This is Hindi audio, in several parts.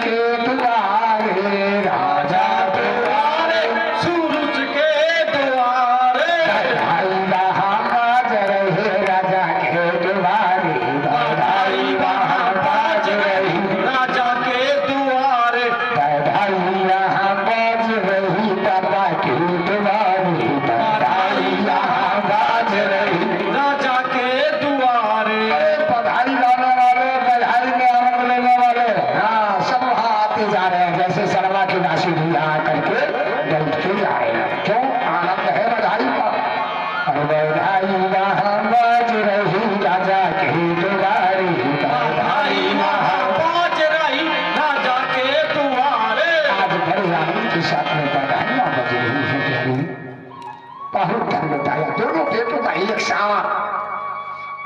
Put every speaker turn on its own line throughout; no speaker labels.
के द्वारे राजा द्वारे
सूरज के द्वारे
बधाई वहाँ बाज रही राजा के द्वारे बधाई वहाँ बाज रही
राजा के द्वारे
बधाई वहाँ बाज रही बाबा के द्वारे बधाई वहाँ बाज रही
राजा के द्वारे।
बधाई लाने वाले बधाई में आनंद लेने वाले हाँ सब वहाँ आते जा रहे हैं जैसे शर्मा की राशि भी यहाँ करके बैठते जा रहे हैं क्यों आनंद है बधाई का और बधाई वहाँ बाज रही राजा के द्वारे
बधाई वहाँ बाज रही राजा के द्वारे।
आज बड़े आनंद के साथ में बधाइयाँ बज रही है प्यारी बहुत धन बताया दोनों बेटों का एक साथ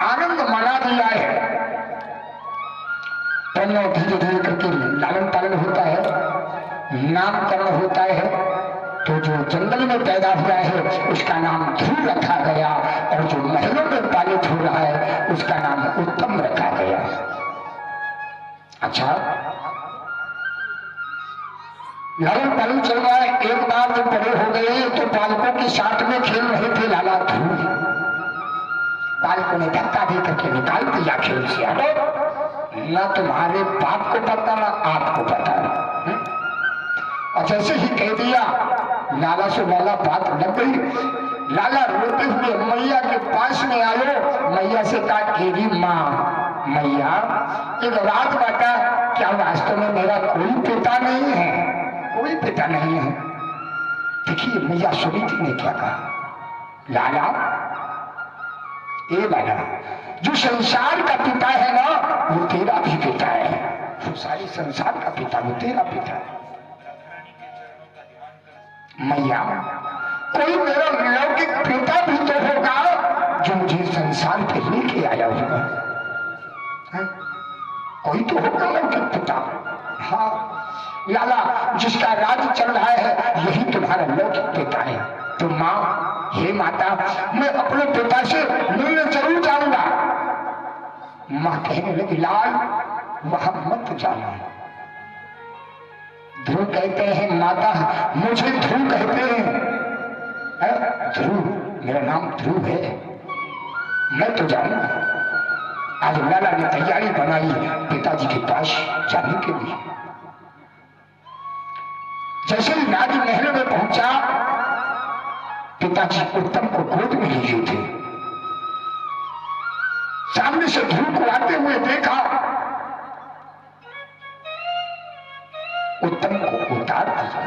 आनंद मना दिया है दोनों धीरे धीरे करके लालन पालन होता है नामकरण होता है तो जो जंगल में पैदा हुआ है उसका नाम ध्रुव रखा गया और जो महलों में पालित हो रहा है उसका नाम उत्तम रखा गया। अच्छा लालन पालन चल रहा है एक बार जब बड़े हो गए तो बालकों के साथ में खेल रहे थे लाला ध्रुव बालकों ने धक्का दे करके निकाल दिया खेल से ना तुम्हारे बाप को पता ना आपको पता और जैसे ही कह दिया लाला से वाला बात लग गई लाला रोते हुए मैया के पास में आयो मैया से कहा तेरी माँ मैया एक रात बाटा क्या वास्तव में मेरा कोई पिता नहीं है कोई पिता नहीं है। देखिए मैया सुनीति ने क्या कहा लाला ए लाला जो संसार का पिता है ना वो तेरा भी पिता है वो सारे संसार का पिता वो तेरा पिता है। मैया कोई मेरा लौकिक पिता भी तो होगा जो मुझे संसार पे लेके आया होगा कोई तो होगा लौकिक पिता। हाँ लाला जिसका राज चल रहा है यही तुम्हारा लौकिक पिता है तो माँ हे माता मैं अपने पिता से मिलने जरूर जाऊंगा। माँ कहने लगी लाल वहां मत जाना। ध्रुव कहते हैं माता मुझे ध्रुव कहते हैं ध्रुव मेरा नाम ध्रुव है मैं तो जाऊंगा। आज लाला ने तैयारी बनाई पिताजी के पास जाने के लिए। जैसे ही राजमहल में पहुंचा पिताजी उत्तम को गोद में लिए थे सामने से ध्रुव को आते हुए देखा उत्तम को उतार दिया।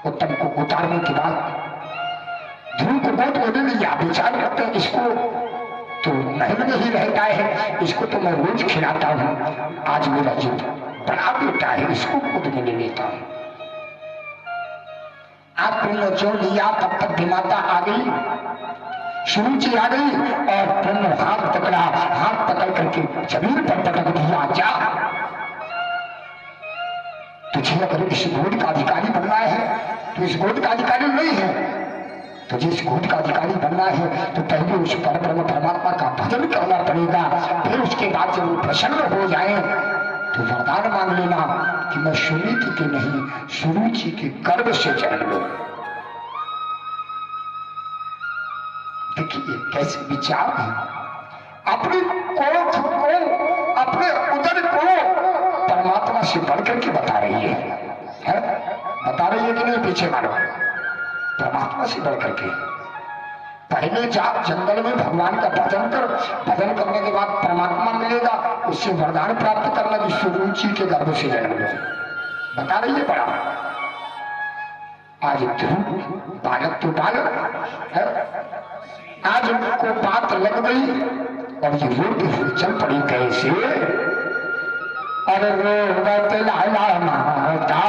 उत्तम को उतारने के बाद ध्रुव को गोद में ले लिया विचार करते हैं इसको तो महल में ही रहता है इसको तो मैं रोज खिलाता हूं आज मेरा जो बड़ा बेटा है इसको गोद में ले लेता हूं। आपने जो लिया तब तक माता आ गई सुरुचि आ गई और दोनों हाथ पकड़ा हाथ पकड़ करके जमीन पर पटक दिया जा तुझे अगर इस गोद का अधिकारी बनना है तो इस गोद का अधिकारी नहीं है तुझे इस गोद का अधिकारी बनना है तो पहले उस परब्रह्म परमात्मा का भजन करना पड़ेगा फिर उसके बाद जब वो प्रसन्न हो जाए तो वरदान मांग लेना कि मैं सुनीति के नहीं सुरुचि के गर्भ से जन्म लूं। देखिए कैसे विचार है अपनी कोख को अपने उदर को परमात्मा से बढ़कर के बता रही है बता रही है कि नहीं पीछे मारो परमात्मा से बढ़कर के पहले जाप जंगल में भगवान का भजन कर भजन करने के बाद परमात्मा मिलेगा उससे वरदान प्राप्त करना कि सुरुचि के गर्भ से जन्म लो बता रही है बड़ा। आज बालक तो बालक है आज उनको बात लग गई और ये रोते हुए चल पड़ी कैसे अरे रोवत लाला माता